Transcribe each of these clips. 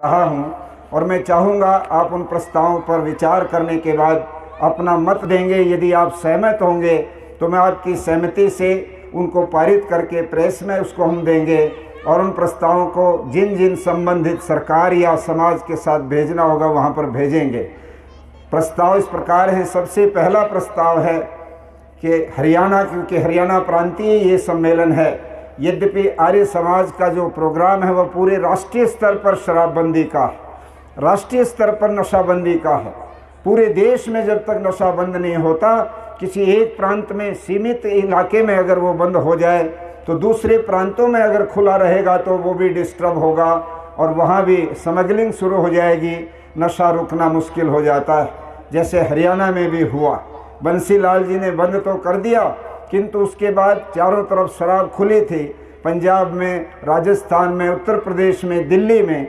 रहा हूं और मैं चाहूँगा आप उन प्रस्तावों पर विचार करने के बाद अपना मत देंगे। यदि आप सहमत होंगे तो मैं आपकी सहमति से उनको पारित करके प्रेस में उसको हम देंगे और उन प्रस्तावों को जिन जिन संबंधित सरकार या समाज के साथ भेजना होगा वहाँ पर भेजेंगे। प्रस्ताव इस प्रकार है। सबसे पहला प्रस्ताव है कि हरियाणा, क्योंकि हरियाणा प्रांतीय ये सम्मेलन है, यद्यपि आर्य समाज का जो प्रोग्राम है वह पूरे राष्ट्रीय स्तर पर शराबबंदी का है, राष्ट्रीय स्तर पर नशाबंदी का है। पूरे देश में जब तक नशा बंद नहीं होता, किसी एक प्रांत में सीमित इलाके में अगर वो बंद हो जाए तो दूसरे प्रांतों में अगर खुला रहेगा तो वो भी डिस्टर्ब होगा और वहाँ भी स्मगलिंग शुरू हो जाएगी, नशा रुकना मुश्किल हो जाता है। जैसे हरियाणा में भी हुआ, बंसी लाल जी ने बंद तो कर दिया किंतु उसके बाद चारों तरफ शराब खुली थी। पंजाब में, राजस्थान में, उत्तर प्रदेश में, दिल्ली में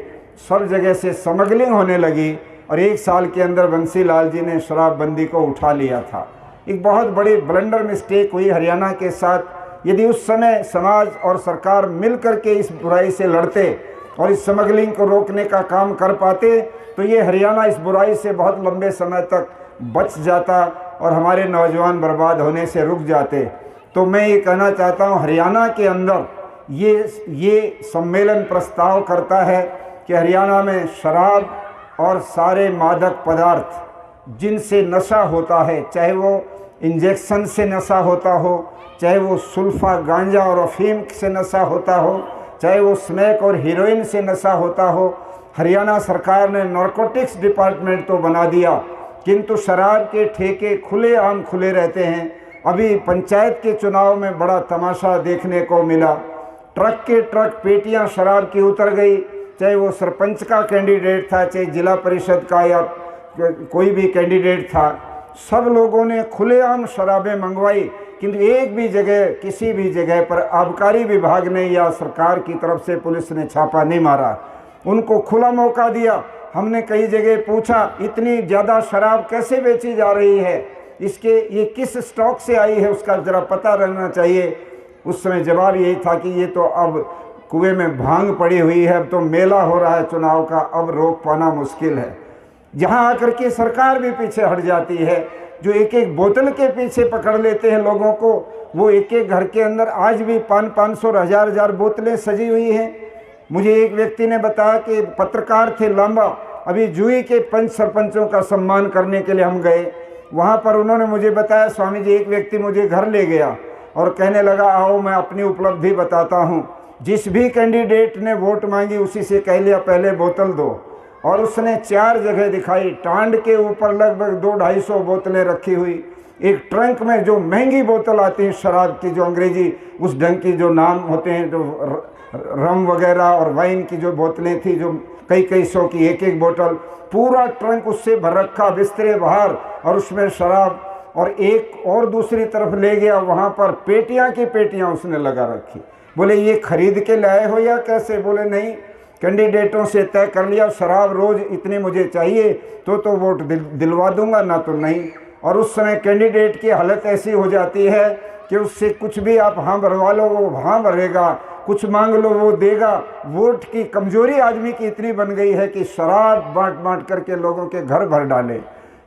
सब जगह से स्मगलिंग होने लगी और 1 साल के अंदर बंसी लाल जी ने शराबबंदी को उठा लिया था। एक बहुत बड़ी ब्लंडर मिस्टेक हुई हरियाणा के साथ। यदि उस समय समाज और सरकार मिल करके इस बुराई से लड़ते और इस स्मगलिंग को रोकने का काम कर पाते तो ये हरियाणा इस बुराई से बहुत लंबे समय तक बच जाता और हमारे नौजवान बर्बाद होने से रुक जाते। तो मैं ये कहना चाहता हूँ, हरियाणा के अंदर ये सम्मेलन प्रस्ताव करता है कि हरियाणा में शराब और सारे मादक पदार्थ जिनसे नशा होता है, चाहे वो इंजेक्शन से नशा होता हो, चाहे वो सुल्फा, गांजा और अफीम से नशा होता हो, चाहे वो स्मैक और हीरोइन से नशा होता हो। हरियाणा सरकार ने नारकोटिक्स डिपार्टमेंट तो बना दिया किंतु शराब के ठेके खुलेआम खुले रहते हैं। अभी पंचायत के चुनाव में बड़ा तमाशा देखने को मिला। ट्रक के ट्रक पेटियां शराब की उतर गई, चाहे वो सरपंच का कैंडिडेट था, चाहे जिला परिषद का या कोई भी कैंडिडेट था, सब लोगों ने खुलेआम शराबें मंगवाई किंतु एक भी जगह, किसी भी जगह पर आबकारी विभाग ने या सरकार की तरफ से पुलिस ने छापा नहीं मारा। उनको खुला मौका दिया। हमने कई जगह पूछा, इतनी ज़्यादा शराब कैसे बेची जा रही है, ये किस स्टॉक से आई है, उसका ज़रा पता रहना चाहिए। उस समय जवाब यही था कि ये तो अब कुएं में भांग पड़ी हुई है, अब तो मेला हो रहा है चुनाव का, अब रोक पाना मुश्किल है। जहां आकर के सरकार भी पीछे हट जाती है। जो एक एक बोतल के पीछे पकड़ लेते हैं लोगों को, वो एक एक घर के अंदर आज भी 500 और 1000 बोतलें सजी हुई हैं। मुझे एक व्यक्ति ने बताया कि पत्रकार थे लांबा, अभी जुई के 5 सरपंचों का सम्मान करने के लिए हम गए। वहाँ पर उन्होंने मुझे बताया, स्वामी जी, एक व्यक्ति मुझे घर ले गया और कहने लगा, आओ मैं अपनी उपलब्धि बताता हूँ। जिस भी कैंडिडेट ने वोट मांगी उसी से कह लिया पहले बोतल दो, और उसने 4 जगह दिखाई। टांड के ऊपर लगभग 200-250 बोतलें रखी हुई, एक ट्रंक में जो महंगी बोतल आती है शराब की, जो अंग्रेजी उस ढंग की जो नाम होते हैं, जो रम वगैरह और वाइन की जो बोतलें थी, जो कई सौ की एक एक बोतल, पूरा ट्रंक उससे भर रखा, बिस्तरे बाहर और उसमें शराब। और एक और दूसरी तरफ ले गया, वहाँ पर पेटियाँ की पेटियाँ उसने लगा रखी। बोले ये खरीद के लाए हो या कैसे? बोले नहीं, कैंडिडेटों से तय कर लिया, शराब रोज़ इतनी मुझे चाहिए तो वोट दिलवा दूंगा, ना तो नहीं। और उस समय कैंडिडेट की हालत ऐसी हो जाती है कि उससे कुछ भी आप हाँ भरवा लो वो हाँ भरेगा, कुछ मांग लो वो देगा। वोट की कमजोरी आदमी की इतनी बन गई है कि शराब बांट करके लोगों के घर भर डाले।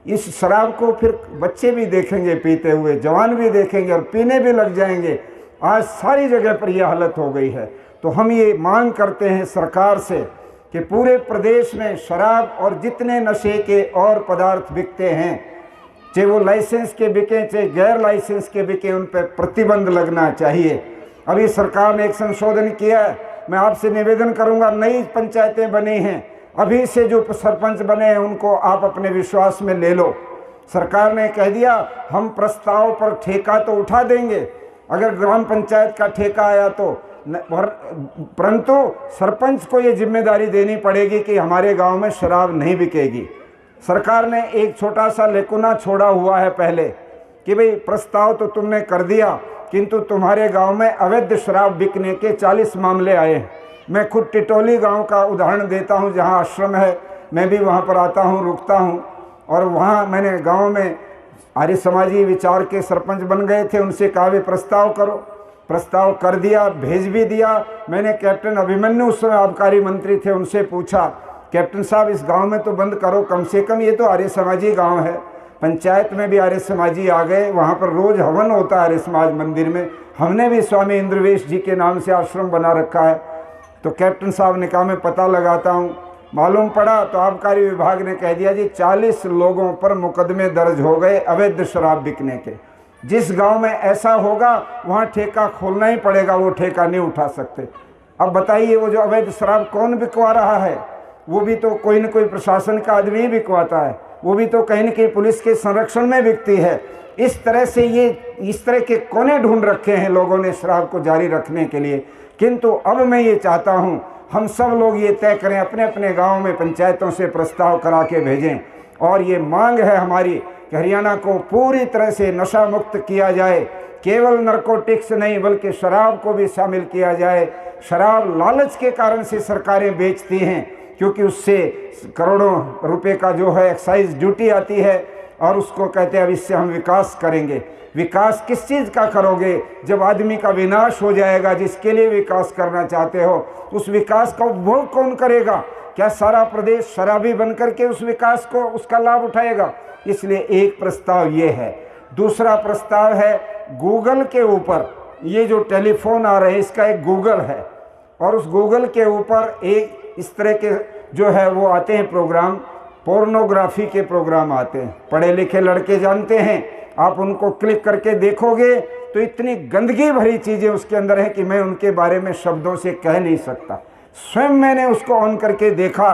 इस शराब को फिर बच्चे भी देखेंगे पीते हुए, जवान भी देखेंगे और पीने भी लग जाएंगे। आज सारी जगह पर यह हालत हो गई है। तो हम ये मांग करते हैं सरकार से कि पूरे प्रदेश में शराब और जितने नशे के और पदार्थ बिकते हैं, चाहे वो लाइसेंस के बिके चाहे गैर लाइसेंस के बिके, उन पर प्रतिबंध लगना चाहिए। अभी सरकार ने एक संशोधन किया है, मैं आपसे निवेदन करूंगा, नई पंचायतें बनी हैं, अभी से जो सरपंच बने हैं उनको आप अपने विश्वास में ले लो। सरकार ने कह दिया हम प्रस्ताव पर ठेका तो उठा देंगे अगर ग्राम पंचायत का ठेका आया तो, परंतु सरपंच को ये जिम्मेदारी देनी पड़ेगी कि हमारे गांव में शराब नहीं बिकेगी। सरकार ने एक छोटा सा लेकुना छोड़ा हुआ है पहले कि भाई प्रस्ताव तो तुमने कर दिया किंतु तुम्हारे गांव में अवैध शराब बिकने के 40 मामले आए हैं। मैं खुद टिटोली गांव का उदाहरण देता हूं, जहां आश्रम है, मैं भी वहां पर आता हूं, रुकता हूं। और वहां मैंने गांव में आर्य समाजी विचार के सरपंच बन गए थे, उनसे कहा भी प्रस्ताव करो, प्रस्ताव कर दिया, भेज भी दिया। मैंने कैप्टन अभिमन्यु, उस समय आबकारी मंत्री थे, उनसे पूछा कैप्टन साहब इस गांव में तो बंद करो, कम से कम ये तो आर्य समाजी गांव है, पंचायत में भी आर्य समाजी आ गए, वहाँ पर रोज़ हवन होता है आर्य समाज मंदिर में, हमने भी स्वामी इंद्रवेश जी के नाम से आश्रम बना रखा है। तो कैप्टन साहब ने कहा मैं पता लगाता हूँ। मालूम पड़ा तो आबकारी विभाग ने कह दिया जी 40 लोगों पर मुकदमे दर्ज हो गए अवैध शराब बिकने के। जिस गांव में ऐसा होगा वहाँ ठेका खोलना ही पड़ेगा, वो ठेका नहीं उठा सकते। अब बताइए वो जो अवैध शराब कौन बिकवा रहा है, वो भी तो कोई न कोई प्रशासन का आदमी बिकवाता है, वो भी तो कहीं न कहीं पुलिस के संरक्षण में बिकती है। इस तरह से ये इस तरह के कोने ढूंढ रखे हैं लोगों ने शराब को जारी रखने के लिए। किंतु अब मैं ये चाहता हूँ हम सब लोग ये तय करें, अपने अपने गाँव में पंचायतों से प्रस्ताव करा के भेजें, और ये मांग है हमारी कि हरियाणा को पूरी तरह से नशा मुक्त किया जाए। केवल नारकोटिक्स नहीं बल्कि शराब को भी शामिल किया जाए। शराब लालच के कारण से सरकारें बेचती हैं, क्योंकि उससे करोड़ों रुपए का जो है एक्साइज ड्यूटी आती है, और उसको कहते हैं अब इससे हम विकास करेंगे। विकास किस चीज़ का करोगे जब आदमी का विनाश हो जाएगा? जिसके लिए विकास करना चाहते हो उस विकास का उपभोग कौन करेगा? क्या सारा प्रदेश शराबी बनकर के उस विकास को उसका लाभ उठाएगा? इसलिए एक प्रस्ताव ये है। दूसरा प्रस्ताव है गूगल के ऊपर, ये जो टेलीफोन आ रहे हैं इसका एक गूगल है, और उस गूगल के ऊपर एक इस तरह के जो है वो आते हैं प्रोग्राम, पोर्नोग्राफी के प्रोग्राम आते हैं। पढ़े लिखे लड़के जानते हैं, आप उनको क्लिक करके देखोगे तो इतनी गंदगी भरी चीज़ें उसके अंदर है कि मैं उनके बारे में शब्दों से कह नहीं सकता। स्वयं मैंने उसको ऑन करके देखा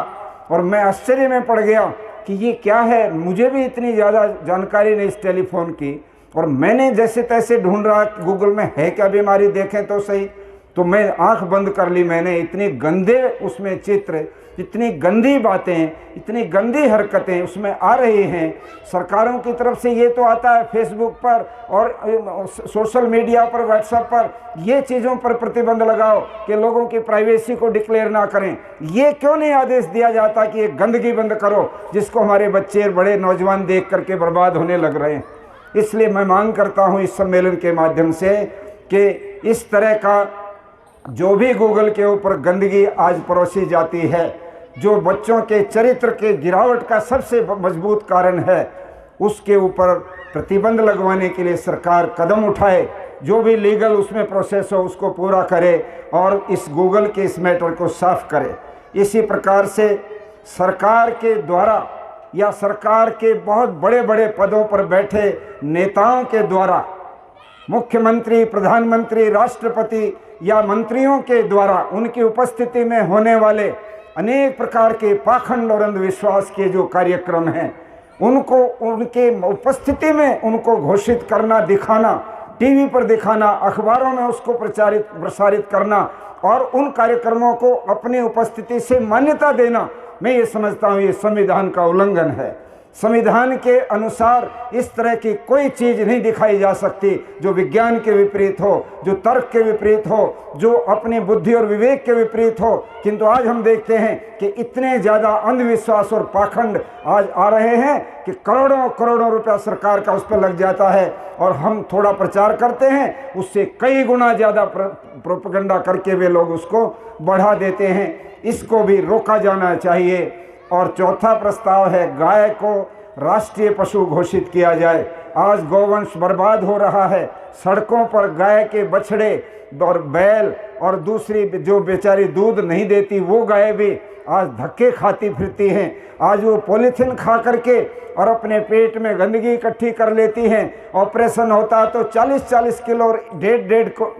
और मैं आश्चर्य में पड़ गया कि ये क्या है। मुझे भी इतनी ज़्यादा जानकारी नहीं इस टेलीफोन की, और मैंने जैसे तैसे ढूंढ रहा गूगल में है क्या बीमारी, देखें तो सही। तो मैं आंख बंद कर ली मैंने, इतने गंदे उसमें चित्र, इतनी गंदी बातें, इतनी गंदी हरकतें उसमें आ रही हैं। सरकारों की तरफ से ये तो आता है फेसबुक पर और सोशल मीडिया पर, व्हाट्सएप पर, ये चीज़ों पर प्रतिबंध लगाओ कि लोगों की प्राइवेसी को डिक्लेयर ना करें। ये क्यों नहीं आदेश दिया जाता कि ये गंदगी बंद करो जिसको हमारे बच्चे बड़े नौजवान देख करके बर्बाद होने लग रहे हैं। इसलिए मैं मांग करता हूँ इस सम्मेलन के माध्यम से कि इस तरह का जो भी गूगल के ऊपर गंदगी आज परोसी जाती है, जो बच्चों के चरित्र के गिरावट का सबसे मजबूत कारण है, उसके ऊपर प्रतिबंध लगवाने के लिए सरकार कदम उठाए। जो भी लीगल उसमें प्रोसेस हो उसको पूरा करे और इस गूगल के इस मैटर को साफ करे। इसी प्रकार से सरकार के द्वारा या सरकार के बहुत बड़े बड़े पदों पर बैठे नेताओं के द्वारा, मुख्यमंत्री, प्रधानमंत्री, राष्ट्रपति या मंत्रियों के द्वारा उनकी उपस्थिति में होने वाले अनेक प्रकार के पाखंड और अंधविश्वास के जो कार्यक्रम हैं, उनको उनके उपस्थिति में उनको घोषित करना, दिखाना, टीवी पर दिखाना, अखबारों में उसको प्रसारित करना और उन कार्यक्रमों को अपनी उपस्थिति से मान्यता देना, मैं ये समझता हूँ ये संविधान का उल्लंघन है। संविधान के अनुसार इस तरह की कोई चीज़ नहीं दिखाई जा सकती जो विज्ञान के विपरीत हो, जो तर्क के विपरीत हो, जो अपनी बुद्धि और विवेक के विपरीत हो। किंतु आज हम देखते हैं कि इतने ज़्यादा अंधविश्वास और पाखंड आज आ रहे हैं कि करोड़ों करोड़ों रुपया सरकार का उस पर लग जाता है, और हम थोड़ा प्रचार करते हैं उससे कई गुना ज़्यादा प्रोपेगेंडा करके वे लोग उसको बढ़ा देते हैं। इसको भी रोका जाना चाहिए। और चौथा प्रस्ताव है गाय को राष्ट्रीय पशु घोषित किया जाए। आज गौवंश बर्बाद हो रहा है। सड़कों पर गाय के बछड़े और बैल और दूसरी जो बेचारी दूध नहीं देती वो गाय भी आज धक्के खाती फिरती हैं। आज वो पॉलीथीन खा करके और अपने पेट में गंदगी इकट्ठी कर लेती हैं। ऑपरेशन होता है तो 40-40 किलो, 1.5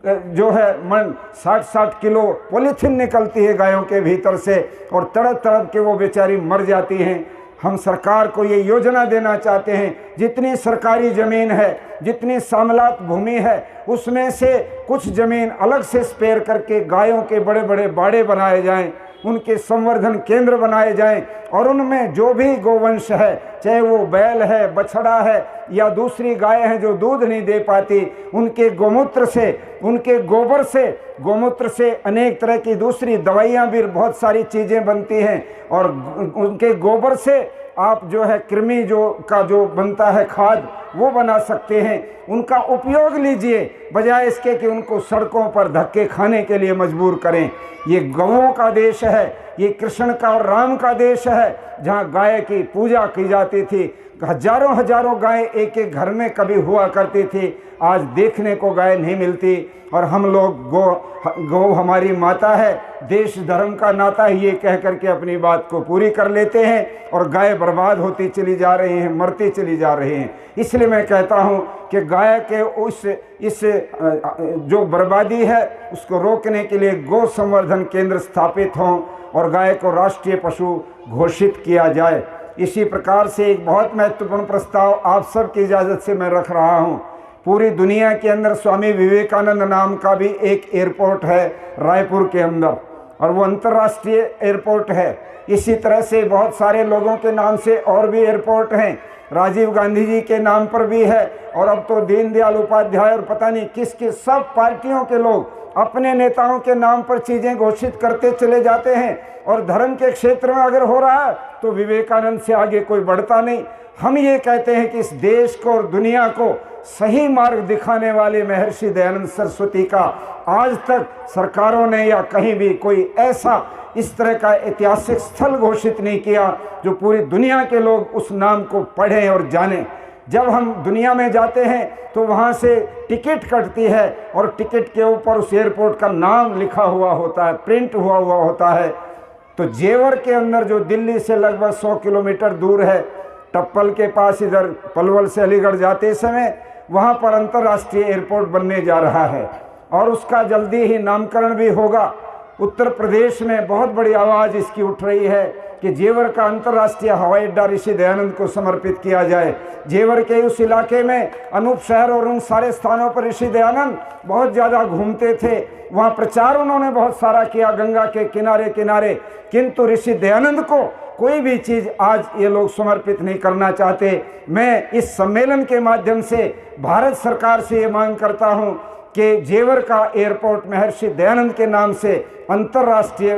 जो है मन 60-60 किलो पॉलीथीन निकलती है गायों के भीतर से, और तड़प तड़प के वो बेचारी मर जाती हैं। हम सरकार को ये योजना देना चाहते हैं, जितनी सरकारी ज़मीन है, जितनी सामलात भूमि है, उसमें से कुछ ज़मीन अलग से स्पेयर करके गायों के बड़े बड़े बाड़े बनाए जाएं, उनके संवर्धन केंद्र बनाए जाएं, और उनमें जो भी गोवंश है, चाहे वो बैल है, बछड़ा है या दूसरी गाय है जो दूध नहीं दे पाती, उनके गोमूत्र से, उनके गोबर से, गोमूत्र से अनेक तरह की दूसरी दवाइयाँ भी बहुत सारी चीज़ें बनती हैं, और उनके गोबर से आप जो है कृमि जो बनता है खाद वो बना सकते हैं, उनका उपयोग लीजिए, बजाय इसके कि उनको सड़कों पर धक्के खाने के लिए मजबूर करें। ये गौओं का देश है, ये कृष्ण का और राम का देश है, जहाँ गाय की पूजा की जाती थी। हजारों हजारों गाय एक एक घर में कभी हुआ करती थी, आज देखने को गाय नहीं मिलती। और हम लोग गौ हमारी माता है, देश धर्म का नाता है, ये कह करके अपनी बात को पूरी कर लेते हैं और गाय बर्बाद होती चली जा रही हैं, मरती चली जा रही हैं। इसलिए मैं कहता हूँ कि गाय के इस जो बर्बादी है उसको रोकने के लिए गौ संवर्धन केंद्र स्थापित हों और गाय को राष्ट्रीय पशु घोषित किया जाए। इसी प्रकार से एक बहुत महत्वपूर्ण प्रस्ताव आप सब की इजाज़त से मैं रख रहा हूँ। पूरी दुनिया के अंदर स्वामी विवेकानंद नाम का भी एक एयरपोर्ट है रायपुर के अंदर, और वो अंतर्राष्ट्रीय एयरपोर्ट है। इसी तरह से बहुत सारे लोगों के नाम से और भी एयरपोर्ट हैं, राजीव गांधी जी के नाम पर भी है, और अब तो दीनदयाल उपाध्याय और पता नहीं किस किस सब पार्टियों के लोग अपने नेताओं के नाम पर चीज़ें घोषित करते चले जाते हैं। और धर्म के क्षेत्र में अगर हो रहा है तो विवेकानंद से आगे कोई बढ़ता नहीं। हम ये कहते हैं कि इस देश को और दुनिया को सही मार्ग दिखाने वाले महर्षि दयानंद सरस्वती का आज तक सरकारों ने या कहीं भी कोई ऐसा इस तरह का ऐतिहासिक स्थल घोषित नहीं किया जो पूरी दुनिया के लोग उस नाम को पढ़ें और जानें। जब हम दुनिया में जाते हैं तो वहाँ से टिकट कटती है और टिकट के ऊपर उस एयरपोर्ट का नाम लिखा हुआ होता है, प्रिंट हुआ होता है। तो जेवर के अंदर जो दिल्ली से लगभग 100 किलोमीटर दूर है, टप्पल के पास इधर पलवल से अलीगढ़ जाते समय, वहाँ पर अंतर्राष्ट्रीय एयरपोर्ट बनने जा रहा है और उसका जल्दी ही नामकरण भी होगा। उत्तर प्रदेश में बहुत बड़ी आवाज़ इसकी उठ रही है कि जेवर का अंतर्राष्ट्रीय हवाई अड्डा ऋषि दयानंद को समर्पित किया जाए। जेवर के उस इलाके में अनूप शहर और उन सारे स्थानों पर ऋषि दयानंद बहुत ज़्यादा घूमते थे, वहाँ प्रचार उन्होंने बहुत सारा किया गंगा के किनारे किनारे, किंतु ऋषि दयानंद को कोई भी चीज़ आज ये लोग समर्पित नहीं करना चाहते। मैं इस सम्मेलन के माध्यम से भारत सरकार से ये मांग करता हूँ कि जेवर का एयरपोर्ट महर्षि दयानंद के नाम से अंतर्राष्ट्रीय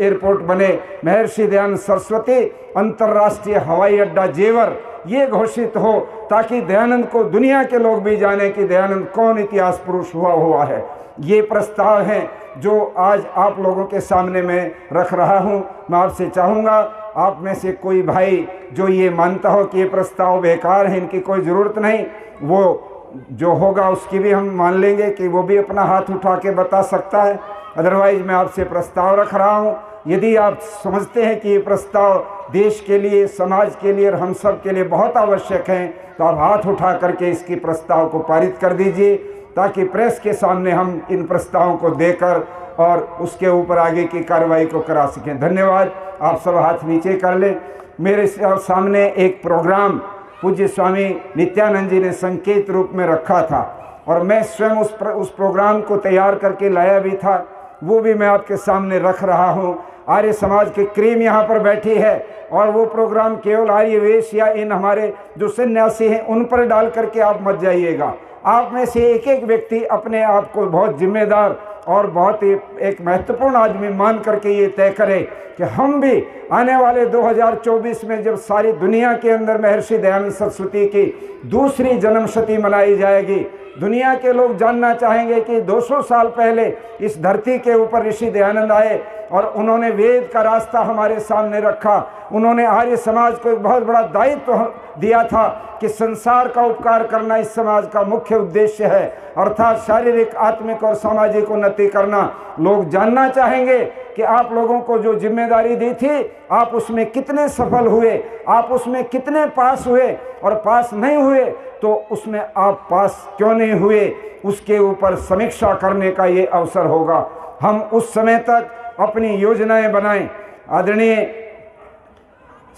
एयरपोर्ट बने, महर्षि दयानंद सरस्वती अंतर्राष्ट्रीय हवाई अड्डा जेवर ये घोषित हो, ताकि दयानंद को दुनिया के लोग भी जाने कि दयानंद कौन इतिहास पुरुष हुआ है। ये प्रस्ताव हैं जो आज आप लोगों के सामने मैं रख रहा हूँ। मैं आपसे चाहूँगा आप में से कोई भाई जो ये मानता हो कि ये प्रस्ताव बेकार है, इनकी कोई ज़रूरत नहीं, वो जो होगा उसकी भी हम मान लेंगे कि वो भी अपना हाथ उठा के बता सकता है। अदरवाइज मैं आपसे प्रस्ताव रख रहा हूँ, यदि आप समझते हैं कि ये प्रस्ताव देश के लिए, समाज के लिए और हम सब के लिए बहुत आवश्यक है, तो आप हाथ उठा करके इसकी प्रस्ताव को पारित कर दीजिए, ताकि प्रेस के सामने हम इन प्रस्तावों को देकर और उसके ऊपर आगे की कार्रवाई को करा सकें। धन्यवाद। आप सब हाथ नीचे कर लें। मेरे सामने एक प्रोग्राम पूज्य स्वामी नित्यानंद जी ने संकेत रूप में रखा था और मैं स्वयं उस प्रोग्राम को तैयार करके लाया भी था, वो भी मैं आपके सामने रख रहा हूँ। आर्य समाज की क्रीम यहाँ पर बैठी है और वो प्रोग्राम केवल आर्य वेश या इन हमारे जो सन्यासी हैं उन पर डाल करके आप मत जाइएगा। आप में से एक एक व्यक्ति अपने आप को बहुत जिम्मेदार और बहुत ही एक महत्वपूर्ण आदमी मान करके ये तय करे कि हम भी आने वाले 2024 में जब सारी दुनिया के अंदर महर्षि दयानंद सरस्वती की दूसरी जन्मशती मनाई जाएगी, दुनिया के लोग जानना चाहेंगे कि 200 साल पहले इस धरती के ऊपर ऋषि दयानंद आए और उन्होंने वेद का रास्ता हमारे सामने रखा। उन्होंने आर्य समाज को एक बहुत बड़ा दायित्व दिया था कि संसार का उपकार करना इस समाज का मुख्य उद्देश्य है, अर्थात शारीरिक, आत्मिक और सामाजिक उन्नति करना। लोग जानना चाहेंगे कि आप लोगों को जो जिम्मेदारी दी थी आप उसमें कितने सफल हुए, आप उसमें कितने पास हुए, और पास नहीं हुए तो उसमें आप पास क्यों नहीं हुए, उसके ऊपर समीक्षा करने का ये अवसर होगा। हम उस समय तक अपनी योजनाएं बनाएं। आदरणीय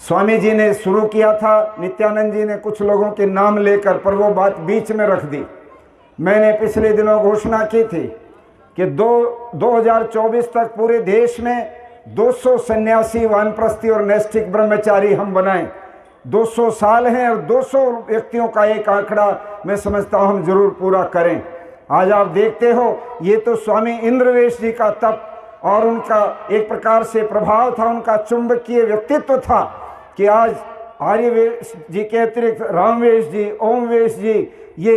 स्वामी जी ने शुरू किया था, नित्यानंद जी ने कुछ लोगों के नाम लेकर, पर वो बात बीच में रख दी। मैंने पिछले दिनों घोषणा की थी कि 2024 तक पूरे देश में 200 सन्यासी, वानप्रस्थी और नैष्ठिक ब्रह्मचारी हम बनाएं। 200 साल हैं और 200 व्यक्तियों का एक आंकड़ा मैं समझता हूँ हम जरूर पूरा करें। आज आप देखते हो ये तो स्वामी इंद्रवेश जी का तप और उनका एक प्रकार से प्रभाव था, उनका चुंबकीय व्यक्तित्व था कि आज आर्यवेश जी के अतिरिक्त रामवेश जी, ओमवेश जी, ये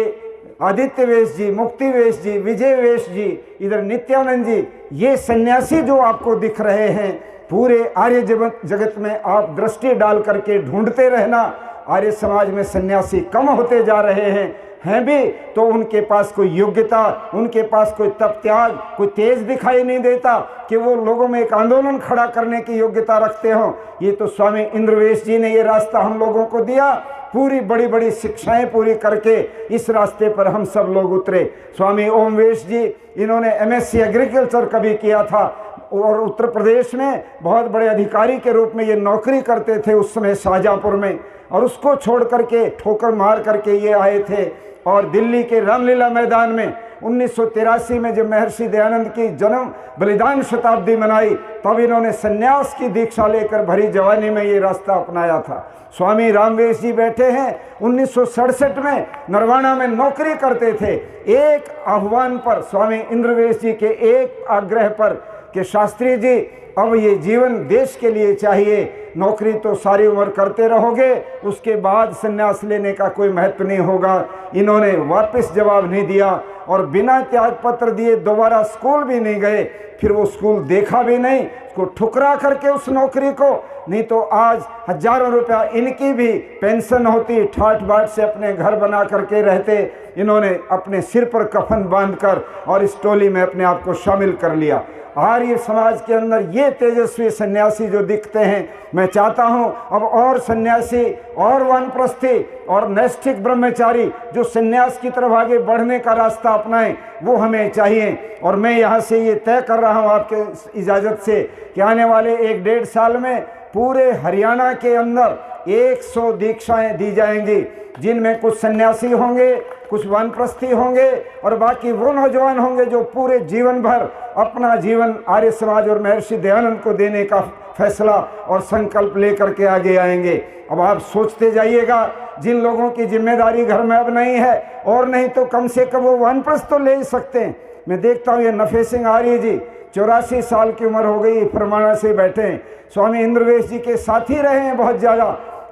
आदित्य वेश जी, मुक्ति वेश जी, विजय वेश जी, इधर नित्यानंद जी, ये सन्यासी जो आपको दिख रहे हैं, पूरे आर्य जगत में आप दृष्टि डाल करके ढूंढते रहना। आर्य समाज में सन्यासी कम होते जा रहे हैं भी तो उनके पास कोई योग्यता, उनके पास कोई तप त्याग, कोई तेज दिखाई नहीं देता कि वो लोगों में एक आंदोलन खड़ा करने की योग्यता रखते हो। ये तो स्वामी इंद्रवेश जी ने ये रास्ता हम लोगों को दिया, पूरी बड़ी बड़ी शिक्षाएं पूरी करके इस रास्ते पर हम सब लोग उतरे। स्वामी ओमवेश जी, इन्होंने MSc एग्रीकल्चर कभी किया था और उत्तर प्रदेश में बहुत बड़े अधिकारी के रूप में ये नौकरी करते थे उस समय शाहजहाँपुर में, और उसको छोड़ करके ठोकर मार करके ये आए थे। और दिल्ली के रामलीला मैदान में 1983 में जब महर्षि दयानंद की जन्म बलिदान शताब्दी मनाई, तब इन्होंने सन्यास की दीक्षा लेकर भरी जवानी में ये रास्ता अपनाया था। स्वामी रामवेश जी बैठे हैं, 1967 में नरवाना में नौकरी करते थे। एक आह्वान पर, स्वामी इंद्रवेश जी के एक आग्रह पर कि शास्त्री जी अब ये जीवन देश के लिए चाहिए, नौकरी तो सारी उम्र करते रहोगे, उसके बाद संन्यास लेने का कोई महत्व नहीं होगा। इन्होंने वापस जवाब नहीं दिया और बिना त्याग पत्र दिए दोबारा स्कूल भी नहीं गए, फिर वो स्कूल देखा भी नहीं, उसको ठुकरा करके उस नौकरी को, नहीं तो आज हजारों रुपया इनकी भी पेंशन होती, ठाट बाट से अपने घर बना करके रहते। इन्होंने अपने सिर पर कफन बांधकर और इस टोली में अपने आप को शामिल कर लिया। आर्य समाज के अंदर ये तेजस्वी सन्यासी जो दिखते हैं, मैं चाहता हूं अब और सन्यासी और वानप्रस्थी और नैष्ठिक ब्रह्मचारी जो सन्यास की तरफ आगे बढ़ने का रास्ता अपनाएं, वो हमें चाहिए। और मैं यहाँ से ये तय कर रहा हूँ आपके इजाज़त से कि आने वाले 1-1.5 साल में पूरे हरियाणा के अंदर 100 दीक्षाएं दी जाएंगी, जिनमें कुछ सन्यासी होंगे, कुछ वानप्रस्थी होंगे और बाकी वो नौजवान होंगे जो पूरे जीवन भर अपना जीवन आर्य समाज और महर्षि दयानंद को देने का फैसला और संकल्प लेकर के आगे आएंगे। अब आप सोचते जाइएगा, जिन लोगों की जिम्मेदारी घर में अब नहीं है, और नहीं तो कम से कम वो वानप्रस्थ तो ले ही सकते हैं। मैं देखता हूँ ये नफे सिंह आर्य जी 84 साल की उम्र हो गई, फरमाना से बैठे हैं, स्वामी इंद्रवेश जी के साथी रहे हैं बहुत ज़्यादा,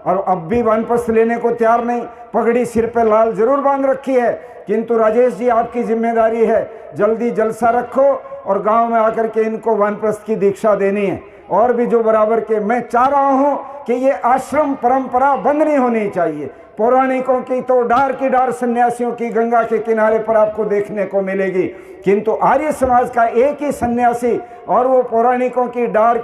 और अब भी वानप्रस्थ लेने को तैयार नहीं। पगड़ी सिर पे लाल जरूर बांध रखी है, किंतु राजेश जी आपकी जिम्मेदारी है, जल्दी जलसा रखो और गांव में आकर के इनको वानप्रस्थ की दीक्षा देनी है। और भी जो बराबर के, मैं चाह रहा हूं कि ये आश्रम परंपरा बंद नहीं होनी चाहिए। पौराणिकों की तो डार की डार सन्यासियों की गंगा के किनारे पर आपको देखने को मिलेगी, किंतु आर्य समाज का एक ही सन्यासी और वो पौराणिकों की डार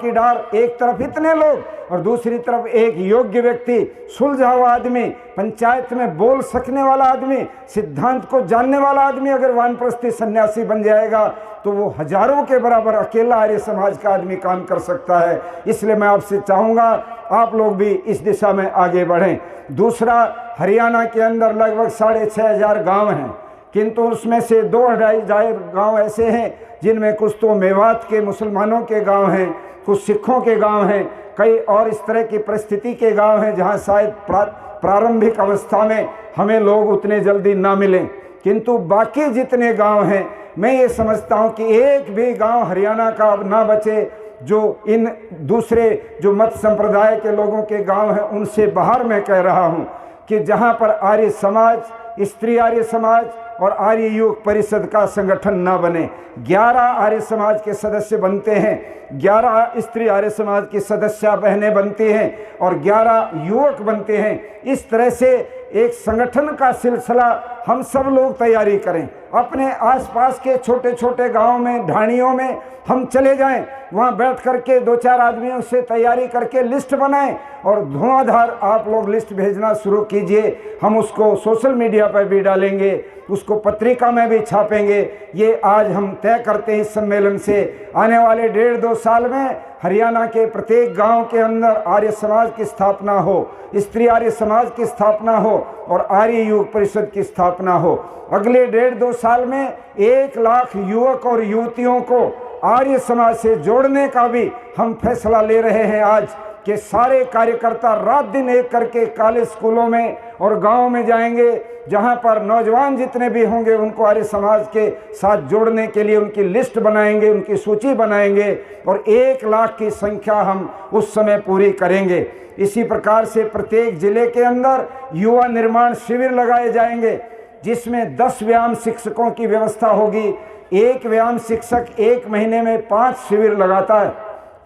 एक तरफ इतने लोग और दूसरी तरफ एक योग्य व्यक्ति, सुलझा हुआ आदमी, पंचायत में बोल सकने वाला आदमी, सिद्धांत को जानने वाला आदमी अगर वानप्रस्थी सन्यासी बन जाएगा तो वो हजारों के बराबर अकेला आर्य समाज का आदमी काम कर सकता है। इसलिए मैं आपसे चाहूँगा आप लोग भी इस दिशा में आगे बढ़ें। दूसरा, हरियाणा के अंदर लगभग 6,500 गाँव हैं, किंतु उसमें से 2-2.5 गाँव ऐसे हैं जिनमें कुछ तो मेवात के मुसलमानों के गांव हैं, कुछ सिखों के गांव हैं, कई और इस तरह की परिस्थिति के गांव हैं जहां शायद प्रारंभिक अवस्था में हमें लोग उतने जल्दी ना मिलें। किंतु बाकी जितने गांव हैं, मैं ये समझता हूं कि एक भी गांव हरियाणा का अब ना बचे जो इन दूसरे जो मत संप्रदाय के लोगों के गांव हैं उनसे बाहर। मैं कह रहा हूं कि जहां पर आर्य समाज, स्त्री आर्य समाज और आर्य युवक परिषद का संगठन ना बने, 11 आर्य समाज के सदस्य बनते हैं, 11 स्त्री आर्य समाज की सदस्य बहनें बनती हैं और 11 युवक बनते हैं। इस तरह से एक संगठन का सिलसिला हम सब लोग तैयारी करें। अपने आसपास के छोटे छोटे गांवों में, ढाणियों में हम चले जाएं, वहां बैठ करके 2-4 आदमियों से तैयारी करके लिस्ट बनाएं और धुआंधार आप लोग लिस्ट भेजना शुरू कीजिए। हम उसको सोशल मीडिया पर भी डालेंगे, उसको पत्रिका में भी छापेंगे। ये आज हम तय करते हैं इस सम्मेलन से, आने वाले 1.5-2 साल में हरियाणा के प्रत्येक गांव के अंदर आर्य समाज की स्थापना हो, स्त्री आर्य समाज की स्थापना हो और आर्य युवक परिषद की स्थापना हो। अगले 1.5-2 साल में 1 लाख युवक और युवतियों को आर्य समाज से जोड़ने का भी हम फैसला ले रहे हैं आज, कि सारे कार्यकर्ता रात दिन एक करके कॉलेज स्कूलों में और गांव में जाएंगे, जहां पर नौजवान जितने भी होंगे उनको आर्य समाज के साथ जोड़ने के लिए उनकी लिस्ट बनाएंगे, उनकी सूची बनाएंगे और 1 लाख की संख्या हम उस समय पूरी करेंगे। इसी प्रकार से प्रत्येक जिले के अंदर युवा निर्माण शिविर लगाए जाएंगे, जिसमें 10 व्यायाम शिक्षकों की व्यवस्था होगी। एक व्यायाम शिक्षक 1 महीने में 5 शिविर लगाता है,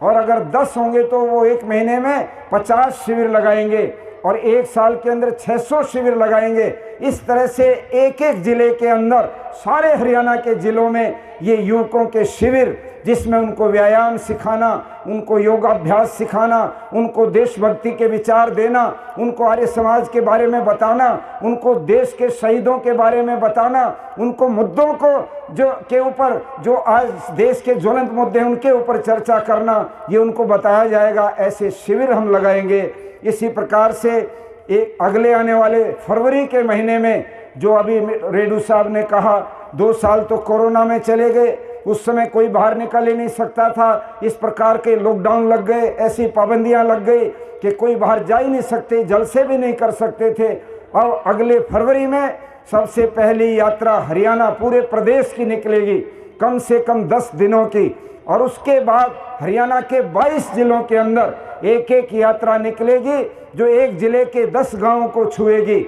और अगर 10 होंगे तो वो 1 महीने में 50 शिविर लगाएंगे और 1 साल के अंदर 600 शिविर लगाएंगे। इस तरह से एक एक जिले के अंदर सारे हरियाणा के जिलों में ये युवकों के शिविर, जिसमें उनको व्यायाम सिखाना, उनको योगाभ्यास सिखाना, उनको देशभक्ति के विचार देना, उनको आर्य समाज के बारे में बताना, उनको देश के शहीदों के बारे में बताना, उनको मुद्दों को जो आज देश के ज्वलंत मुद्दे हैं उनके ऊपर चर्चा करना, ये उनको बताया जाएगा। ऐसे शिविर हम लगाएंगे। इसी प्रकार से एक अगले आने वाले फरवरी के महीने में, जो अभी रेड्डू साहब ने कहा 2 साल तो कोरोना में चले गए, उस समय कोई बाहर निकल ही नहीं सकता था, इस प्रकार के लॉकडाउन लग गए, ऐसी पाबंदियां लग गई कि कोई बाहर जा ही नहीं सकते, जलसे भी नहीं कर सकते थे। और अगले फरवरी में सबसे पहली यात्रा हरियाणा पूरे प्रदेश की निकलेगी, कम से कम 10 दिनों की, और उसके बाद हरियाणा के 22 जिलों के अंदर एक एक यात्रा निकलेगी, जो एक जिले के 10 गांवों को छुएगी।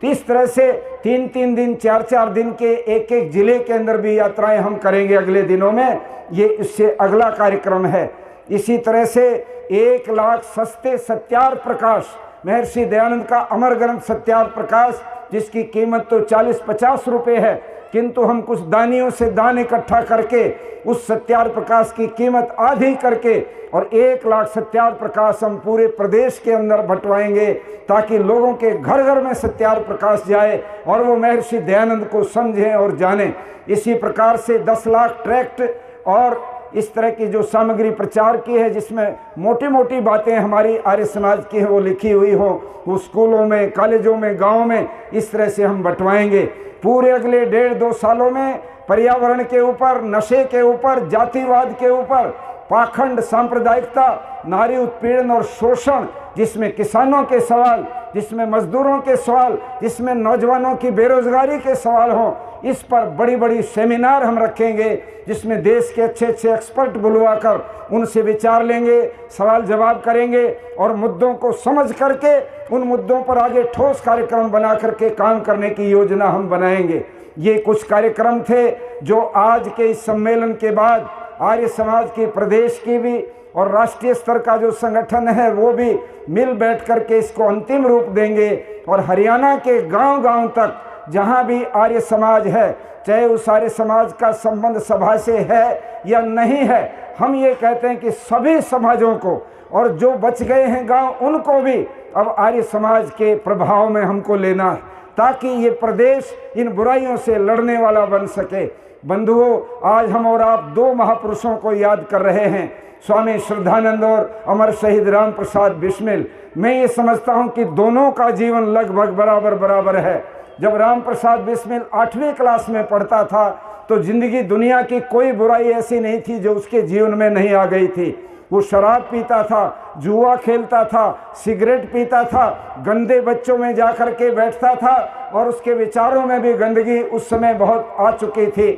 इस तरह से 3-3 दिन 4-4 दिन के एक एक जिले के अंदर भी यात्राएं हम करेंगे अगले दिनों में। ये इससे अगला कार्यक्रम है। इसी तरह से 1 लाख सस्ते सत्यार्थ प्रकाश, महर्षि दयानंद का अमर ग्रंथ सत्यार्थ प्रकाश, जिसकी कीमत तो 40-50 रुपये है, किंतु हम कुछ दानियों से दान इकट्ठा करके उस सत्यार्थ प्रकाश की कीमत आधी करके और 1 लाख सत्यार्थ प्रकाश हम पूरे प्रदेश के अंदर बंटवाएंगे, ताकि लोगों के घर घर में सत्यार्थ प्रकाश जाए और वो महर्षि दयानंद को समझें और जानें। इसी प्रकार से 10 लाख ट्रैक्ट और इस तरह की जो सामग्री प्रचार की है, जिसमें मोटी मोटी बातें हमारी आर्य समाज की है वो लिखी हुई हो, वो स्कूलों में, कॉलेजों में, गाँव में इस तरह से हम बंटवाएंगे। पूरे अगले 1.5-2 सालों में पर्यावरण के ऊपर, नशे के ऊपर, जातिवाद के ऊपर, पाखंड, सांप्रदायिकता, नारी उत्पीड़न और शोषण, जिसमें किसानों के सवाल, जिसमें मजदूरों के सवाल, जिसमें नौजवानों की बेरोजगारी के सवाल हों, इस पर बड़ी बड़ी सेमिनार हम रखेंगे, जिसमें देश के अच्छे अच्छे एक्सपर्ट बुलवाकर उनसे विचार लेंगे, सवाल जवाब करेंगे और मुद्दों को समझ करके उन मुद्दों पर आगे ठोस कार्यक्रम बना करके काम करने की योजना हम बनाएंगे। ये कुछ कार्यक्रम थे जो आज के इस सम्मेलन के बाद आर्य समाज की प्रदेश की भी और राष्ट्रीय स्तर का जो संगठन है वो भी मिल बैठ करके इसको अंतिम रूप देंगे, और हरियाणा के गांव-गांव तक जहां भी आर्य समाज है, चाहे उस आर्य समाज का संबंध सभा से है या नहीं है, हम ये कहते हैं कि सभी समाजों को और जो बच गए हैं गांव उनको भी अब आर्य समाज के प्रभाव में हमको लेना है, ताकि ये प्रदेश इन बुराइयों से लड़ने वाला बन सके। बंधुओं, आज हम और आप 2 महापुरुषों को याद कर रहे हैं, स्वामी श्रद्धानंद और अमर शहीद राम प्रसाद बिस्मिल। मैं ये समझता हूँ कि दोनों का जीवन लगभग बराबर है। जब राम प्रसाद बिस्मिल 8वीं क्लास में पढ़ता था तो जिंदगी दुनिया की कोई बुराई ऐसी नहीं थी जो उसके जीवन में नहीं आ गई थी। वो शराब पीता था, जुआ खेलता था, सिगरेट पीता था, गंदे बच्चों में जा कर के बैठता था और उसके विचारों में भी गंदगी उस समय बहुत आ चुकी थी।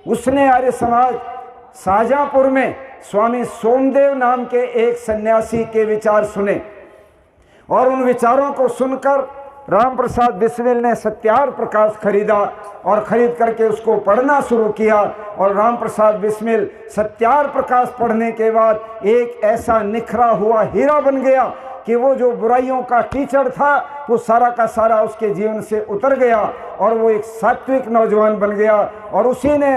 उसने आर्य समाज शाहजहांपुर में स्वामी सोमदेव नाम के एक सन्यासी के विचार सुने और उन विचारों को सुनकर राम प्रसाद बिस्मिल ने सत्यार्थ प्रकाश खरीदा और खरीद करके उसको पढ़ना शुरू किया। और राम प्रसाद बिस्मिल सत्यार्थ प्रकाश पढ़ने के बाद एक ऐसा निखरा हुआ हीरा बन गया कि वो जो बुराइयों का कीचड़ था वो सारा का सारा उसके जीवन से उतर गया और वो एक सात्विक नौजवान बन गया। और उसी ने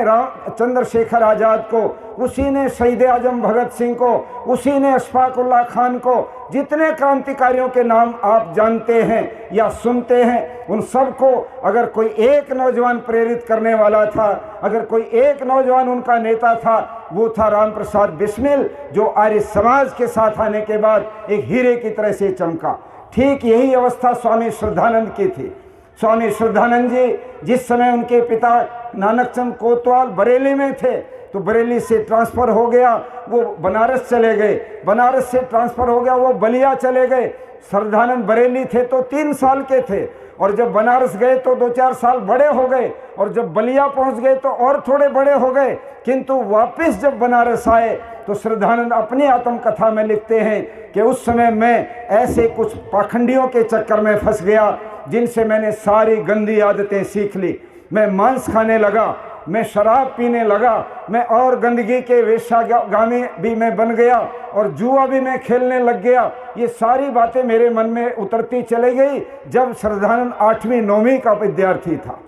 चंद्रशेखर आज़ाद को, उसी ने शहीद आजम भगत सिंह को, उसी ने अशफाक उल्लाह खान को, जितने क्रांतिकारियों के नाम आप जानते हैं या सुनते हैं, उन सबको अगर कोई एक नौजवान प्रेरित करने वाला था, अगर कोई एक नौजवान उनका नेता था, वो था राम प्रसाद बिस्मिल, जो आर्य समाज के साथ आने के बाद एक हीरे की तरह से चमका। ठीक यही अवस्था स्वामी श्रद्धानंद की थी। स्वामी श्रद्धानंद जी जिस समय उनके पिता नानक चंद कोतवाल बरेली में थे तो बरेली से ट्रांसफ़र हो गया, वो बनारस चले गए, बनारस से ट्रांसफ़र हो गया, वो बलिया चले गए। श्रद्धानंद बरेली थे तो 3 साल के थे, और जब बनारस गए तो 2-4 साल बड़े हो गए, और जब बलिया पहुंच गए तो और थोड़े बड़े हो गए। किंतु वापस जब बनारस आए तो श्रद्धानंद अपनी आत्मकथा में लिखते हैं कि उस समय मैं ऐसे कुछ पाखंडियों के चक्कर में फंस गया जिनसे मैंने सारी गंदी आदतें सीख ली। मैं मांस खाने लगा, मैं शराब पीने लगा, मैं और गंदगी के वेश्यागामी भी मैं बन गया, और जुआ भी मैं खेलने लग गया। ये सारी बातें मेरे मन में उतरती चली गई जब श्रद्धानंद 8वीं 9वीं का विद्यार्थी था।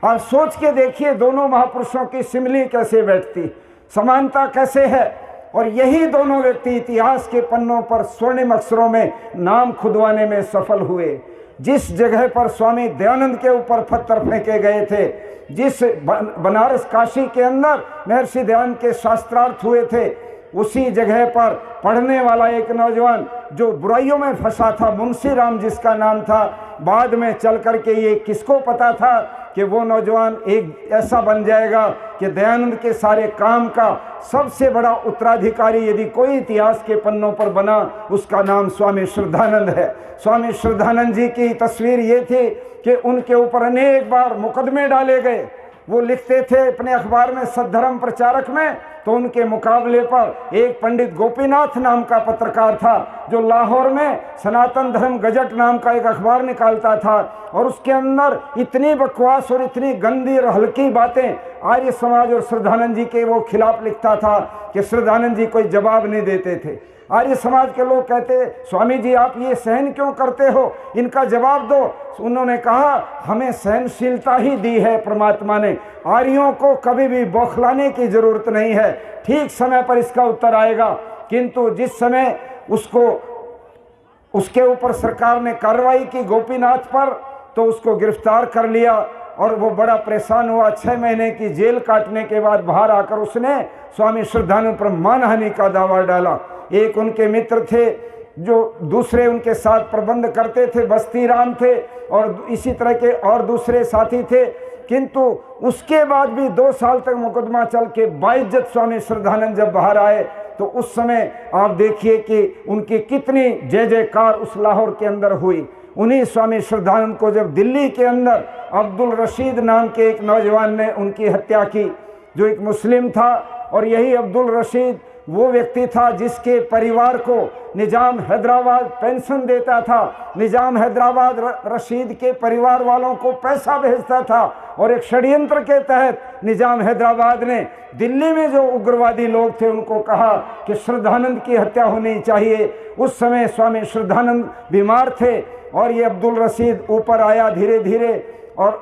आप सोच के देखिए दोनों महापुरुषों की सिमली कैसे बैठती, समानता कैसे है। और यही दोनों व्यक्ति इतिहास के पन्नों पर स्वर्णिम अक्षरों में नाम खुदवाने में सफल हुए। जिस जगह पर स्वामी दयानंद के ऊपर पत्थर फेंके गए थे, जिस बनारस काशी के अंदर महर्षि दयानंद के शास्त्रार्थ हुए थे, उसी जगह पर पढ़ने वाला एक नौजवान जो बुराइयों में फंसा था, मुंशी राम जिसका नाम था, बाद में चल करके ये किसको पता था कि वो नौजवान एक ऐसा बन जाएगा कि दयानंद के सारे काम का सबसे बड़ा उत्तराधिकारी यदि कोई इतिहास के पन्नों पर बना, उसका नाम स्वामी श्रद्धानंद है। स्वामी श्रद्धानंद जी की तस्वीर ये थी कि उनके ऊपर अनेक बार मुकदमे डाले गए। वो लिखते थे अपने अखबार में सद्धर्म प्रचारक में, तो उनके मुकाबले पर एक पंडित गोपीनाथ नाम का पत्रकार था जो लाहौर में सनातन धर्म गजट नाम का एक अखबार निकालता था, और उसके अंदर इतनी बकवास और इतनी गंदी और हल्की बातें आर्य समाज और श्रद्धानंद जी के वो खिलाफ लिखता था कि श्रद्धानंद जी कोई जवाब नहीं देते थे। आर्य समाज के लोग कहते, स्वामी जी आप ये सहन क्यों करते हो, इनका जवाब दो। उन्होंने कहा हमें सहनशीलता ही दी है परमात्मा ने, आर्यों को कभी भी बौखलाने की जरूरत नहीं है, ठीक समय पर इसका उत्तर आएगा। किंतु जिस समय उसके ऊपर सरकार ने कार्रवाई की गोपीनाथ पर, तो उसको गिरफ्तार कर लिया और वो बड़ा परेशान हुआ। 6 महीने की जेल काटने के बाद बाहर आकर उसने स्वामी श्रद्धानंद पर मानहानि का दावा डाला। एक उनके मित्र थे जो दूसरे उनके साथ प्रबंध करते थे, बस्ती राम थे, और इसी तरह के और दूसरे साथी थे। किंतु उसके बाद भी 2 साल तक मुकदमा चल के बाइज्जत स्वामी श्रद्धानंद जब बाहर आए, तो उस समय आप देखिए कि उनकी कितनी जय जयकार उस लाहौर के अंदर हुई। उन्हीं स्वामी श्रद्धानंद को जब दिल्ली के अंदर अब्दुल रशीद नाम के एक नौजवान ने उनकी हत्या की, जो एक मुस्लिम था, और यही अब्दुल रशीद वो व्यक्ति था जिसके परिवार को निजाम हैदराबाद पेंशन देता था। निजाम हैदराबाद रशीद के परिवार वालों को पैसा भेजता था, और एक षड्यंत्र के तहत निजाम हैदराबाद ने दिल्ली में जो उग्रवादी लोग थे उनको कहा कि श्रद्धानंद की हत्या होनी चाहिए। उस समय स्वामी श्रद्धानंद बीमार थे, और ये अब्दुल रशीद ऊपर आया धीरे धीरे, और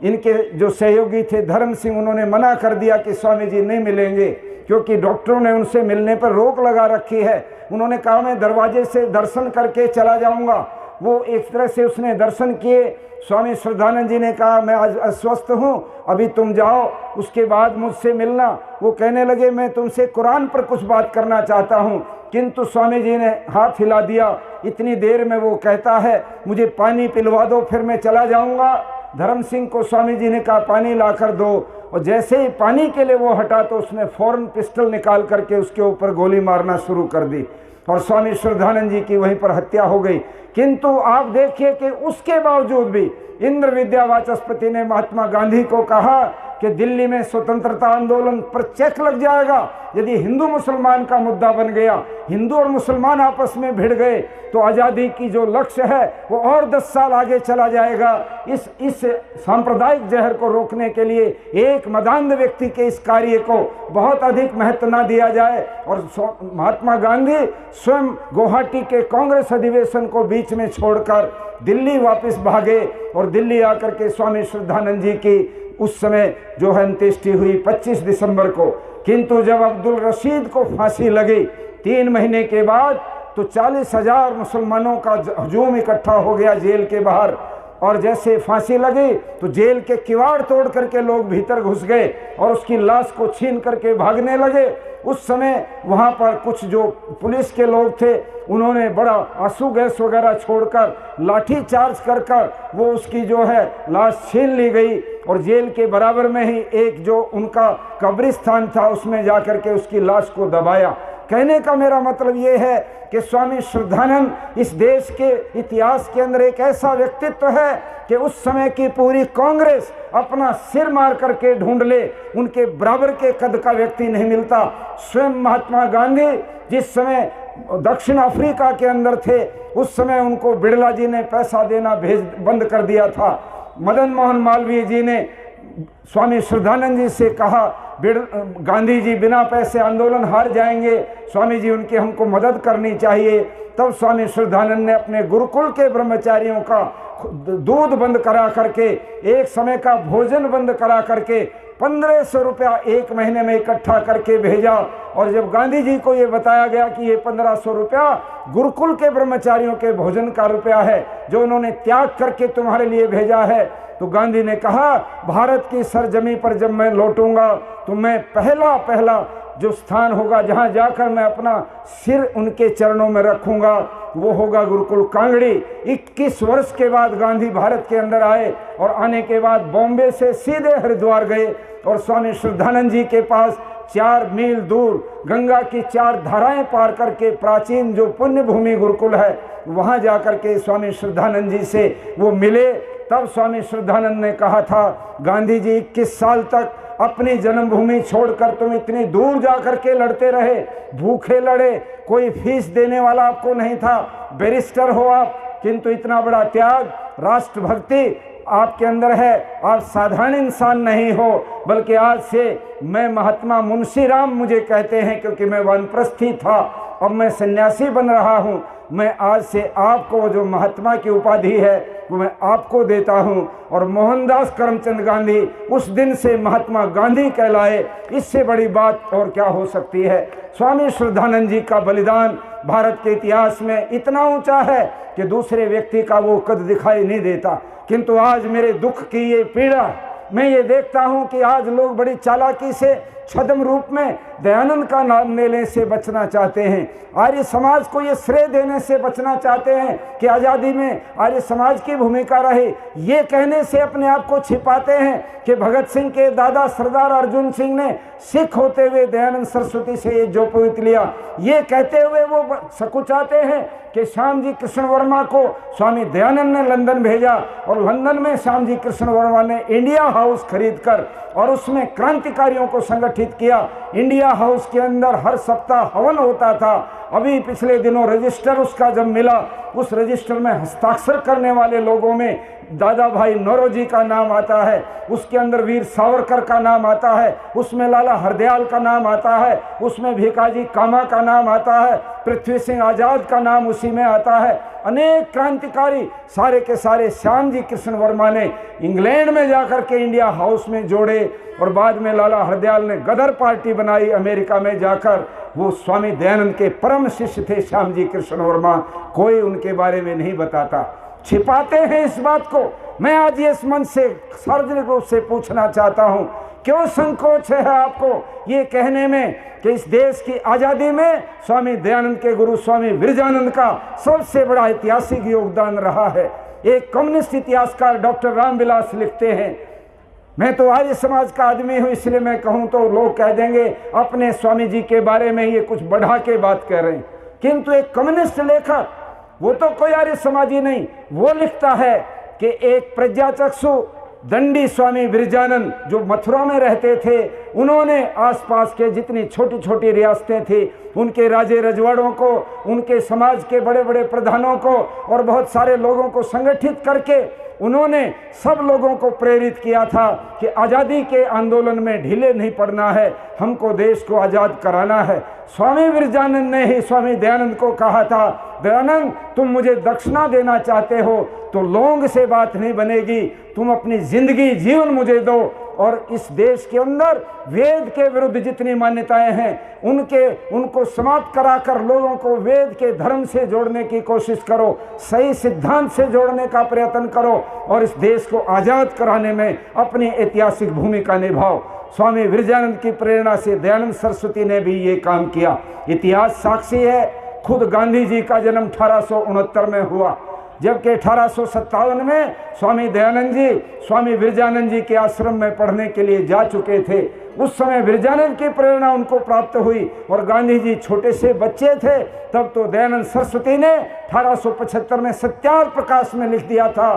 इनके जो सहयोगी थे धर्म सिंह, उन्होंने मना कर दिया कि स्वामी जी नहीं मिलेंगे, क्योंकि डॉक्टरों ने उनसे मिलने पर रोक लगा रखी है। उन्होंने कहा मैं दरवाजे से दर्शन करके चला जाऊंगा। वो एक तरह से उसने दर्शन किए। स्वामी श्रद्धानंद जी ने कहा मैं आज अस्वस्थ हूँ, अभी तुम जाओ, उसके बाद मुझसे मिलना। वो कहने लगे मैं तुमसे कुरान पर कुछ बात करना चाहता हूँ। किंतु स्वामी जी ने हाथ हिला दिया। इतनी देर में वो कहता है मुझे पानी पिलवा दो, फिर मैं चला जाऊँगा। धर्म सिंह को स्वामी जी ने कहा पानी ला कर दो, और जैसे ही पानी के लिए वो हटा तो उसने फौरन पिस्टल निकाल करके उसके ऊपर गोली मारना शुरू कर दी, और स्वामी श्रद्धानंद जी की वहीं पर हत्या हो गई। किंतु आप देखिए कि उसके बावजूद भी इंद्र विद्या वाचस्पति ने महात्मा गांधी को कहा कि दिल्ली में स्वतंत्रता आंदोलन पर चेक लग जाएगा। यदि हिंदू मुसलमान का मुद्दा बन गया, हिंदू और मुसलमान आपस में भिड़ गए, तो आज़ादी की जो लक्ष्य है वो और 10 साल आगे चला जाएगा। इस सांप्रदायिक जहर को रोकने के लिए एक मदान्ध व्यक्ति के इस कार्य को बहुत अधिक महत्व न दिया जाए। और महात्मा गांधी स्वयं गुवाहाटी के कांग्रेस अधिवेशन को बीच में छोड़कर दिल्ली वापस भागे, और दिल्ली आकर के स्वामी श्रद्धानंद जी की उस समय जो है अंत्येष्टि हुई 25 दिसंबर को। किंतु जब अब्दुल रशीद को फांसी लगी 3 महीने के बाद, तो 40,000 मुसलमानों का हजूम इकट्ठा हो गया जेल के बाहर, और जैसे फांसी लगी तो जेल के किवाड़ तोड़ करके लोग भीतर घुस गए और उसकी लाश को छीन करके भागने लगे। उस समय वहाँ पर कुछ जो पुलिस के लोग थे उन्होंने बड़ा आंसू गैस वगैरह छोड़कर लाठी चार्ज कर वो उसकी जो है लाश छीन ली गई और जेल के बराबर में ही एक जो उनका कब्रिस्तान था उसमें जाकर के उसकी लाश को दबाया। कहने का मेरा मतलब ये है कि स्वामी श्रद्धानंद इस देश के इतिहास के अंदर एक ऐसा व्यक्तित्व है कि उस समय की पूरी कांग्रेस अपना सिर मार करके ढूंढ ले, उनके बराबर के कद का व्यक्ति नहीं मिलता। स्वयं महात्मा गांधी जिस समय दक्षिण अफ्रीका के अंदर थे उस समय उनको बिड़ला जी ने पैसा देना बंद कर दिया था। मदन मोहन मालवीय जी ने स्वामी श्रद्धानंद जी से कहा गांधी जी बिना पैसे आंदोलन हार जाएंगे, स्वामी जी उनकी हमको मदद करनी चाहिए। तब स्वामी श्रद्धानंद ने अपने गुरुकुल के ब्रह्मचारियों का दूध बंद करा करके, एक समय का भोजन बंद करा करके 1500 रुपया एक महीने में इकट्ठा करके भेजा। और जब गांधी जी को ये बताया गया कि ये 1500 रुपया गुरुकुल के ब्रह्मचारियों के भोजन का रुपया है जो उन्होंने त्याग करके तुम्हारे लिए भेजा है, तो गांधी ने कहा भारत की सरजमी पर जब मैं लौटूंगा तो मैं पहला जो स्थान होगा जहां जाकर मैं अपना सिर उनके चरणों में रखूंगा वो होगा गुरुकुल कांगड़ी। 21 वर्ष के बाद गांधी भारत के अंदर आए और आने के बाद बॉम्बे से सीधे हरिद्वार गए और स्वामी श्रद्धानंद जी के पास 4 मील दूर गंगा की 4 धाराएं पार करके प्राचीन जो पुण्य भूमि गुरुकुल है वहां जाकर के स्वामी श्रद्धानंद जी से वो मिले। तब स्वामी श्रद्धानंद ने कहा था गांधी जी 21 साल तक अपनी जन्मभूमि छोड़कर तुम इतनी दूर जाकर के लड़ते रहे, भूखे लड़े, कोई फीस देने वाला आपको नहीं था, बैरिस्टर हो आप, किंतु इतना बड़ा त्याग, राष्ट्रभक्ति आपके अंदर है। आप साधारण इंसान नहीं हो बल्कि आज से मैं महात्मा मुंशी राम मुझे कहते हैं क्योंकि मैं वानप्रस्थी था और मैं सन्यासी बन रहा हूँ। मैं आज से आपको जो महात्मा की उपाधि है वो मैं आपको देता हूँ। और मोहनदास करमचंद गांधी उस दिन से महात्मा गांधी कहलाए, इससे बड़ी बात और क्या हो सकती है। स्वामी श्रद्धानंद जी का बलिदान भारत के इतिहास में इतना ऊंचा है कि दूसरे व्यक्ति का वो कद दिखाई नहीं देता। किंतु आज मेरे दुख की ये पीड़ा, मैं ये देखता हूँ कि आज लोग बड़ी चालाकी से छद्म रूप में दयानंद का नाम लेने से बचना चाहते हैं, आर्य समाज को ये श्रेय देने से बचना चाहते हैं कि आज़ादी में आर्य समाज की भूमिका रही। ये कहने से अपने आप को छिपाते हैं कि भगत सिंह के दादा सरदार अर्जुन सिंह ने सिख होते हुए दयानंद सरस्वती से ये जो पवित लिया, ये कहते हुए वो सकुचाते हैं कि श्याम जी कृष्ण वर्मा को स्वामी दयानंद ने लंदन भेजा और लंदन में श्याम जी कृष्ण वर्मा ने इंडिया हाउस खरीदकर और उसमें क्रांतिकारियों को संगठित किया। इंडिया हाउस के अंदर हर सप्ताह हवन होता था। अभी पिछले दिनों रजिस्टर उसका जब मिला, उस रजिस्टर में हस्ताक्षर करने वाले लोगों में दादा भाई नौरोजी का नाम आता है, उसके अंदर वीर सावरकर का नाम आता है, उसमें लाला हरदयाल का नाम आता है, उसमें भीकाजी कामा का नाम आता है, पृथ्वी सिंह आज़ाद का नाम उसी में आता है। अनेक क्रांतिकारी सारे के सारे श्याम जी कृष्ण वर्मा ने इंग्लैंड में जाकर के इंडिया हाउस में जोड़े और बाद में लाला हरदयाल ने गदर पार्टी बनाई अमेरिका में जाकर। वो स्वामी दयानंद के परम शिष्य थे श्याम जी कृष्ण वर्मा। कोई उनके बारे में नहीं बताता, छिपाते हैं इस बात को। मैं आज ये इस मंच से सार्वजनिक रूप से पूछना चाहता हूँ, क्यों संकोच है आपको ये कहने में कि इस देश की आज़ादी में स्वामी दयानंद के गुरु स्वामी विरजानंद का सबसे बड़ा ऐतिहासिक योगदान रहा है। एक कम्युनिस्ट इतिहासकार डॉक्टर रामविलास लिखते हैं, मैं तो आर्य समाज का आदमी हूँ इसलिए मैं कहूँ तो लोग कह देंगे अपने स्वामी जी के बारे में ये कुछ बढ़ा के बात कह रहे हैं, किंतु एक कम्युनिस्ट लेखक, वो तो कोई आर्य समाजी नहीं, वो लिखता है कि एक प्रज्ञाचक्षु दंडी स्वामी विरजानंद जो मथुरा में रहते थे, उन्होंने आसपास के जितनी छोटी छोटी रियासतें थी उनके राजे रजवाड़ों को, उनके समाज के बड़े बड़े प्रधानों को और बहुत सारे लोगों को संगठित करके उन्होंने सब लोगों को प्रेरित किया था कि आज़ादी के आंदोलन में ढीले नहीं पड़ना है, हमको देश को आज़ाद कराना है। स्वामी विरजानंद ने ही स्वामी दयानंद को कहा था, दयानंद तुम मुझे दक्षिणा देना चाहते हो तो लौंग से बात नहीं बनेगी, तुम अपनी जिंदगी जीवन मुझे दो और इस देश के अंदर वेद के विरुद्ध जितनी मान्यताएं हैं उनको समाप्त कराकर लोगों को वेद के धर्म से जोड़ने की कोशिश करो, सही सिद्धांत से जोड़ने का प्रयत्न करो और इस देश को आज़ाद कराने में अपनी ऐतिहासिक भूमिका निभाओ। स्वामी विरजानंद की प्रेरणा से दयानंद सरस्वती ने भी ये काम किया। इतिहास साक्षी है, खुद गांधी जी का जन्म 1869 में हुआ, जबकि 1857 में स्वामी दयानंद जी स्वामी विरजानंद जी के आश्रम में पढ़ने के लिए जा चुके थे। उस समय विरजानंद की प्रेरणा उनको प्राप्त हुई और गांधी जी छोटे से बच्चे थे। तब तो दयानंद सरस्वती ने 1875 में सत्याग्रह प्रकाश में लिख दिया था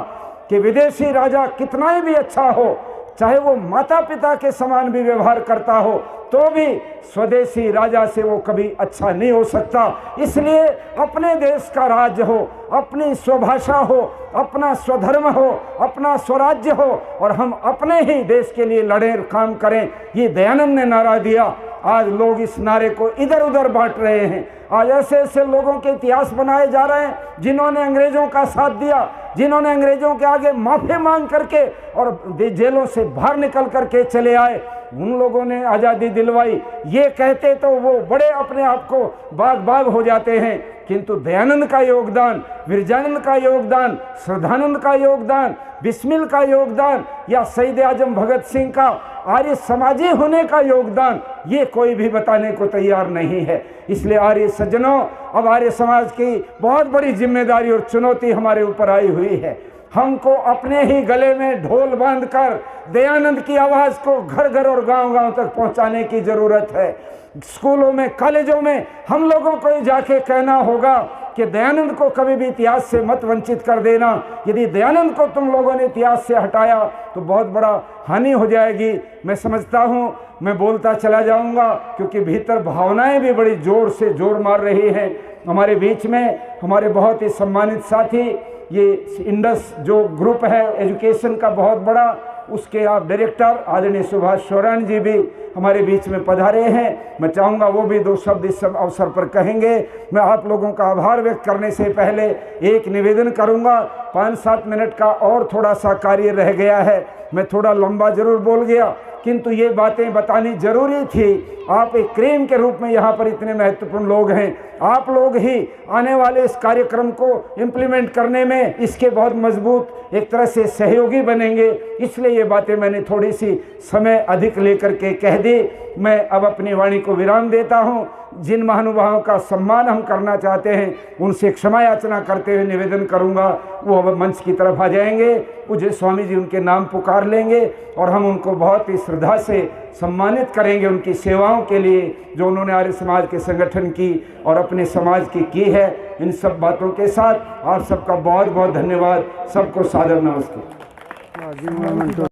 कि विदेशी राजा कितना ही भी अच्छा हो, चाहे वो माता पिता के समान भी व्यवहार करता हो, तो भी स्वदेशी राजा से वो कभी अच्छा नहीं हो सकता। इसलिए अपने देश का राज्य हो, अपनी स्वभाषा हो, अपना स्वधर्म हो, अपना स्वराज्य हो और हम अपने ही देश के लिए लड़ें, काम करें, ये दयानंद ने नारा दिया। आज लोग इस नारे को इधर उधर बांट रहे हैं। आज ऐसे ऐसे लोगों के इतिहास बनाए जा रहे हैं जिन्होंने अंग्रेजों का साथ दिया, जिन्होंने अंग्रेजों के आगे माफी मांग करके और जेलों से बाहर निकल करके चले आए। उन लोगों ने आज़ादी दिलवाई, ये कहते तो वो बड़े अपने आप को बाग बाग हो जाते हैं, किंतु दयानंद का योगदान, विरजानंद का योगदान, श्रद्धानंद का योगदान, बिस्मिल का योगदान या शहीद आजम भगत सिंह का आर्य समाजी होने का योगदान, ये कोई भी बताने को तैयार नहीं है। इसलिए आर्य सज्जनों, अब आर्य समाज की बहुत बड़ी जिम्मेदारी और चुनौती हमारे ऊपर आई हुई है। हमको अपने ही गले में ढोल बांधकर दयानंद की आवाज़ को घर घर और गांव गांव तक पहुंचाने की ज़रूरत है। स्कूलों में, कॉलेजों में हम लोगों को जाके कहना होगा कि दयानंद को कभी भी इतिहास से मत वंचित कर देना। यदि दयानंद को तुम लोगों ने इतिहास से हटाया तो बहुत बड़ा हानि हो जाएगी। मैं समझता हूँ, मैं बोलता चला जाऊँगा क्योंकि भीतर भावनाएं भी बड़ी ज़ोर से जोर मार रही हैं। हमारे बीच में हमारे बहुत ही सम्मानित साथी, ये इंडस जो ग्रुप है एजुकेशन का बहुत बड़ा, उसके आप डायरेक्टर आदरणीय सुभाष शौरान जी भी हमारे बीच में पधारे हैं। मैं चाहूँगा वो भी दो शब्द इस अवसर पर कहेंगे। मैं आप लोगों का आभार व्यक्त करने से पहले एक निवेदन करूँगा। 5-7 मिनट का और थोड़ा सा कार्य रह गया है, मैं थोड़ा लंबा जरूर बोल गया, किंतु ये बातें बतानी जरूरी थी। आप एक क्रीम के रूप में यहाँ पर इतने महत्वपूर्ण लोग हैं, आप लोग ही आने वाले इस कार्यक्रम को इम्प्लीमेंट करने में इसके बहुत मजबूत एक तरह से सहयोगी बनेंगे। इसलिए ये बातें मैंने थोड़ी सी समय अधिक लेकर के कह दी। मैं अब अपनी वाणी को विराम देता हूँ। जिन महानुभावों का सम्मान हम करना चाहते हैं उनसे क्षमा याचना करते हुए निवेदन करूँगा, वो अब मंच की तरफ आ जाएंगे। पूज्य स्वामी जी उनके नाम पुकार लेंगे और हम उनको बहुत ही श्रद्धा से सम्मानित करेंगे उनकी सेवाओं के लिए जो उन्होंने आर्य समाज के संगठन की और अपने समाज की है। इन सब बातों के साथ आप सबका बहुत बहुत धन्यवाद। सबको सादर नमस्ते।